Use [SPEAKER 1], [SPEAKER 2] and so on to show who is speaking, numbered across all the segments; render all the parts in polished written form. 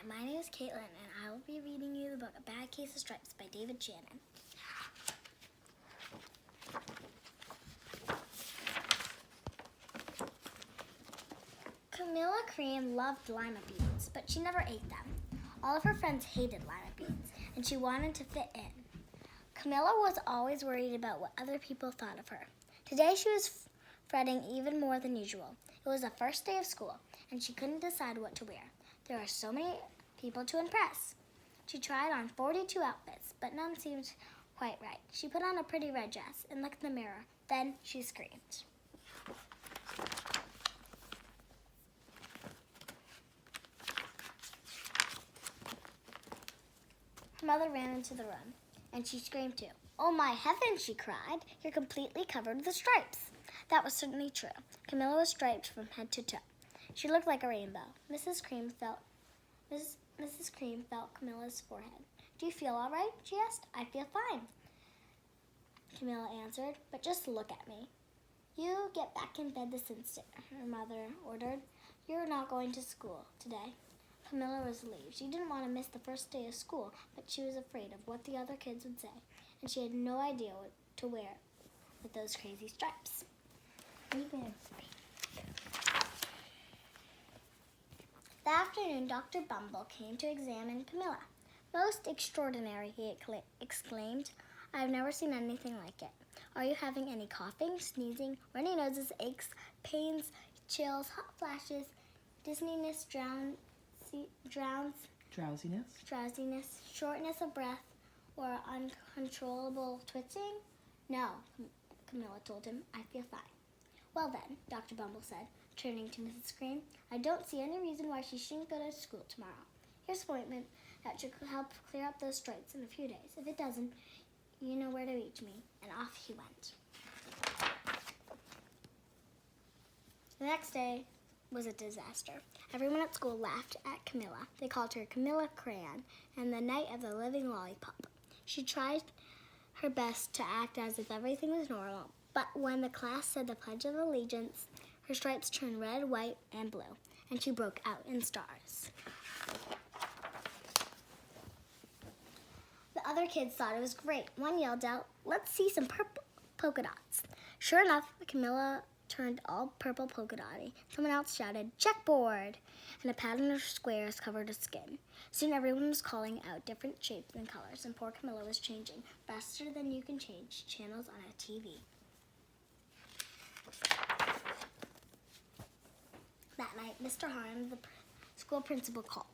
[SPEAKER 1] my name is Kaitlyn, and I will be reading you the book A Bad Case of Stripes by David Shannon. Camilla Cream loved lima beans, but she never ate them. All of her friends hated lima beans, and she wanted to fit in. Camilla was always worried about what other people thought of her. Today she was fretting even more than usual. It was the first day of school, and she couldn't decide what to wear. There are so many people to impress. She tried on 42 outfits, but none seemed quite right. She put on a pretty red dress and looked in the mirror. Then she screamed. Her mother ran into the room, and she screamed too. "Oh my heavens," she cried. "You're completely covered with stripes." That was certainly true. Camilla was striped from head to toe. She looked like a rainbow. Mrs. Cream felt Camilla's forehead. "Do you feel all right?" she asked. "I feel fine," Camilla answered, "but just look at me." "You get back in bed this instant," her mother ordered. "You're not going to school today." Camilla was relieved. She didn't want to miss the first day of school, but she was afraid of what the other kids would say, and she had no idea what to wear with those crazy stripes. That afternoon, Dr. Bumble came to examine Camilla. "Most extraordinary," he exclaimed. "I've never seen anything like it. Are you having any coughing, sneezing, runny noses, aches, pains, chills, hot flashes, dizziness, drowsiness, shortness of breath, or uncontrollable twitching?" "No," Camilla told him. "I feel fine." "Well then," Dr. Bumble said, turning to Mrs. Cream, "I don't see any reason why she shouldn't go to school tomorrow. Here's an appointment that should help clear up those stripes in a few days. If it doesn't, you know where to reach me." And off he went. The next day was a disaster. Everyone at school laughed at Camilla. They called her Camilla Crayon and the Knight of the Living Lollipop. She tried her best to act as if everything was normal, but when the class said the Pledge of Allegiance, her stripes turned red, white, and blue, and she broke out in stars. The other kids thought it was great. One yelled out, "Let's see some purple polka dots." Sure enough, Camilla turned all purple polka dotty. Someone else shouted, "Checkboard!" and a pattern of squares covered her skin. Soon everyone was calling out different shapes and colors, and poor Camilla was changing faster than you can change channels on a TV. That night, Mr. Harm, the school principal, called.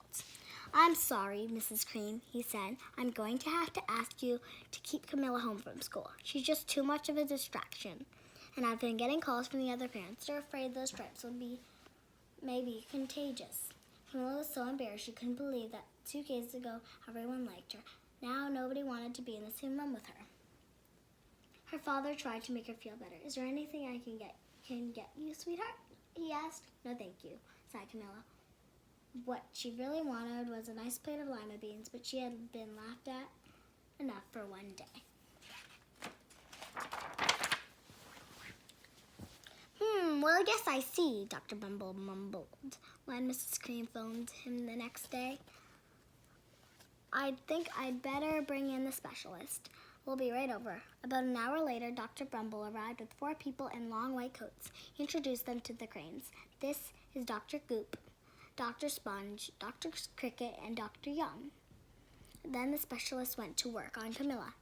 [SPEAKER 1] "I'm sorry, Mrs. Cream," he said. "I'm going to have to ask you to keep Camilla home from school. She's just too much of a distraction. And I've been getting calls from the other parents. They're afraid those stripes will be maybe contagious." Camilla was so embarrassed she couldn't believe that 2 days ago everyone liked her. Now nobody wanted to be in the same room with her. Her father tried to make her feel better. "Is there anything I can get you, sweetheart?" he asked. "No, thank you," sighed Camilla. What she really wanted was a nice plate of lima beans, but she had been laughed at enough for one day. "Well, yes, I see," Dr. Bumble mumbled when Mrs. Cream phoned him the next day. "I think I'd better bring in the specialist. We'll be right over." About an hour later, Dr. Bumble arrived with 4 people in long white coats. He introduced them to the Cranes. "This is Dr. Goop, Dr. Sponge, Dr. Cricket, and Dr. Young." Then the specialist went to work on Camilla.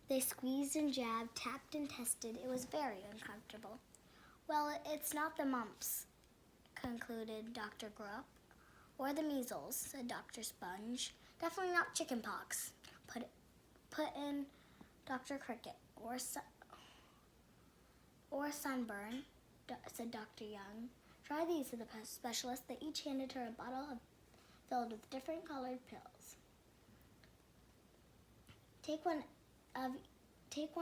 [SPEAKER 1] They squeezed and jabbed, tapped and tested. It was very uncomfortable. "Well, it's not the mumps," concluded Dr. Grupp. "Or the measles," said Dr. Sponge. "Definitely not chicken pox," put in Dr. Cricket. Or sunburn," said Dr. Young. "Try these," said the specialist. They each handed her a bottle filled with different colored pills. Take one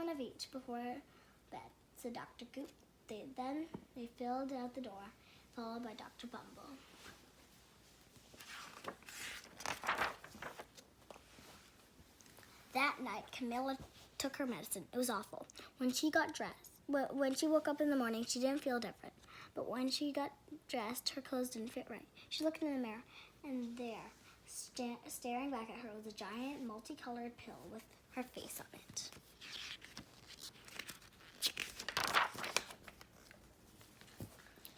[SPEAKER 1] of each before bed," said Dr. Goop. Then they filled out the door, followed by Dr. Bumble. That night, Camilla took her medicine. It was awful. When she woke up in the morning, she didn't feel different. But when she got dressed, her clothes didn't fit right. She looked in the mirror, and there, Staring back at her was a giant multicolored pill with her face on it.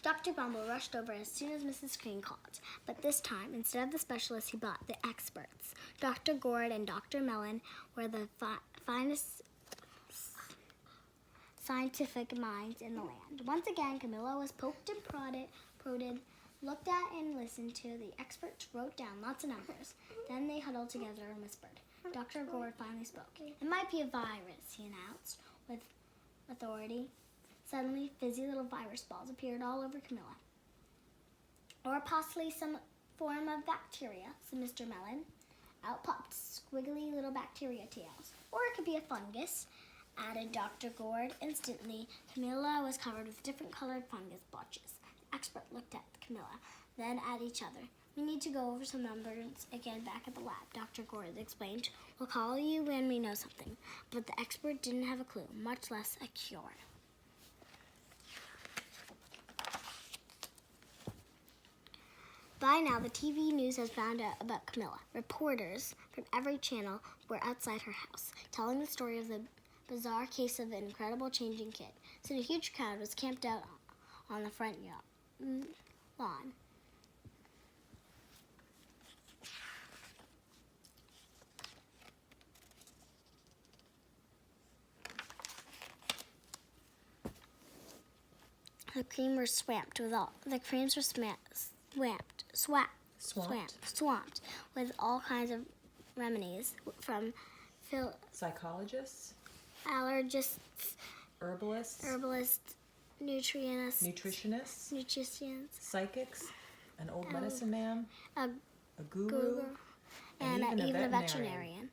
[SPEAKER 1] Dr. Bumble rushed over as soon as Mrs. Cream called, but this time, instead of the specialists, he brought the experts. Dr. Gourd and Dr. Mellon were the finest scientific minds in the land. Once again, Camilla was poked and prodded, looked at and listened to. The experts wrote down lots of numbers. Then they huddled together and whispered. Dr. Gourd finally spoke. "It might be a virus," he announced with authority. Suddenly, fizzy little virus balls appeared all over Camilla. "Or possibly some form of bacteria," said Mr. Mellon. Out popped squiggly little bacteria tails. "Or it could be a fungus," added Dr. Gourd. Instantly, Camilla was covered with different colored fungus blotches. The expert looked at Camilla, then at each other. "We need to go over some numbers again back at the lab," Dr. Gourd explained. "We'll call you when we know something." But the expert didn't have a clue, much less a cure. By now, the TV news has found out about Camilla. Reporters from every channel were outside her house, telling the story of the bizarre case of the incredible changing kid. Soon a huge crowd was camped out on the front lawn. The creams were swamped with all kinds of remedies from
[SPEAKER 2] psychologists,
[SPEAKER 1] allergists,
[SPEAKER 2] herbalists,
[SPEAKER 1] nutritionists,
[SPEAKER 2] psychics, an old medicine man,
[SPEAKER 1] a
[SPEAKER 2] guru,
[SPEAKER 1] and even a veterinarian.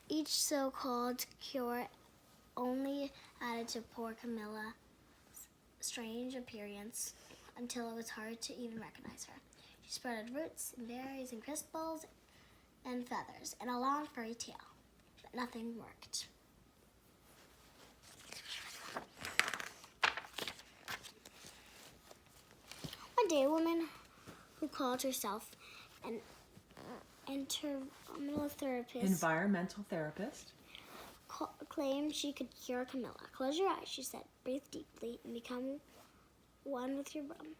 [SPEAKER 1] Each so-called cure only added to poor Camilla's strange appearance until it was hard to even recognize her. She sprouted roots and berries and crystals and feathers and a long furry tail, but nothing worked. One day, a woman who called herself an
[SPEAKER 2] environmental therapist,
[SPEAKER 1] claimed she could cure Camilla. "Close your eyes," she said. "Breathe deeply and become one with your room."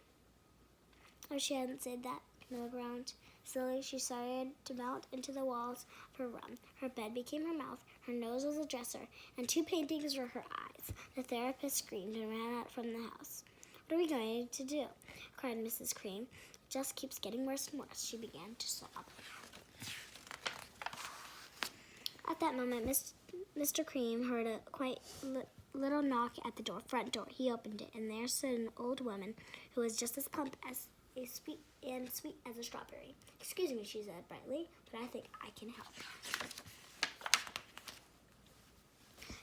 [SPEAKER 1] Oh, she hadn't said that, Camilla groaned. Slowly, she started to melt into the walls of her room. Her bed became her mouth, her nose was a dresser, and 2 paintings were her eyes. The therapist screamed and ran out from the house. "What are we going to do?" cried Mrs. Cream. "It just keeps getting worse and worse." She began to sob. At that moment, Mr. Cream heard a quite little knock at the front door. He opened it, and there stood an old woman who was just as plump as sweet as a strawberry. "Excuse me," she said brightly, "but I think I can help."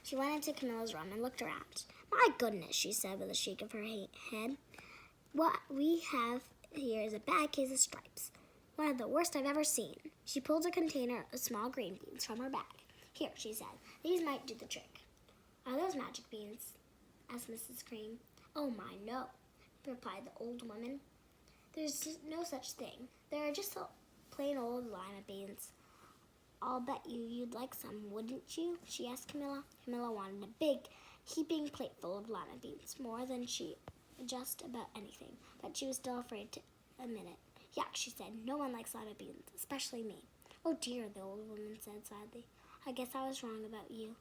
[SPEAKER 1] She went into Camilla's room and looked around. "My goodness," she said with a shake of her head. "What we have here is a bad case of stripes. One of the worst I've ever seen." She pulled a container of small green beans from her bag. "Here," she said, "these might do the trick." "Are those magic beans?" asked Mrs. Cream. "Oh my, no," replied the old woman. "There's no such thing. They're just plain old lima beans." "I'll bet you'd like some, wouldn't you?" she asked Camilla. Camilla wanted a big, heaping plate full of lima beans, more than just about anything, but she was still afraid to admit it. "Yuck," she said. "No one likes lima beans, especially me." "Oh dear," the old woman said sadly. "I guess I was wrong about you."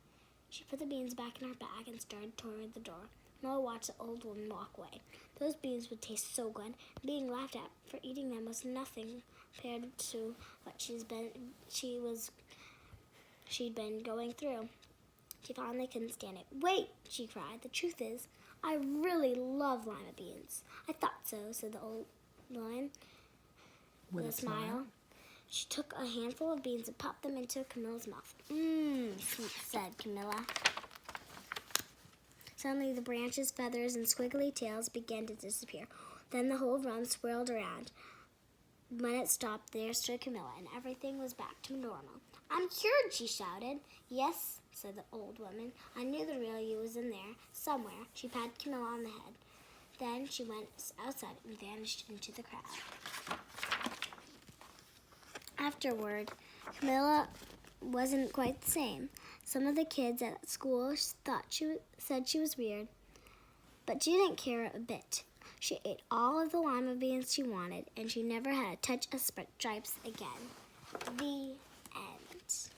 [SPEAKER 1] She put the beans back in her bag and started toward the door. Camilla watched the old woman walk away. Those beans would taste so good, and being laughed at for eating them was nothing compared to what she'd been going through. She finally couldn't stand it. "Wait," she cried. "The truth is, I really love lima beans." "I thought so," said the old woman with a smile. She took a handful of beans and popped them into Camilla's mouth. "Mmm," said Camilla. Suddenly, the branches, feathers, and squiggly tails began to disappear. Then the whole room swirled around. When it stopped, there stood Camilla, and everything was back to normal. "I'm cured," she shouted. "Yes," said the old woman. "I knew the real you was in there somewhere." She patted Camilla on the head. Then she went outside and vanished into the crowd. Afterward, Camilla wasn't quite the same. Some of the kids at school said she was weird, but she didn't care a bit. She ate all of the lima beans she wanted, and she never had a touch of stripes again. The end.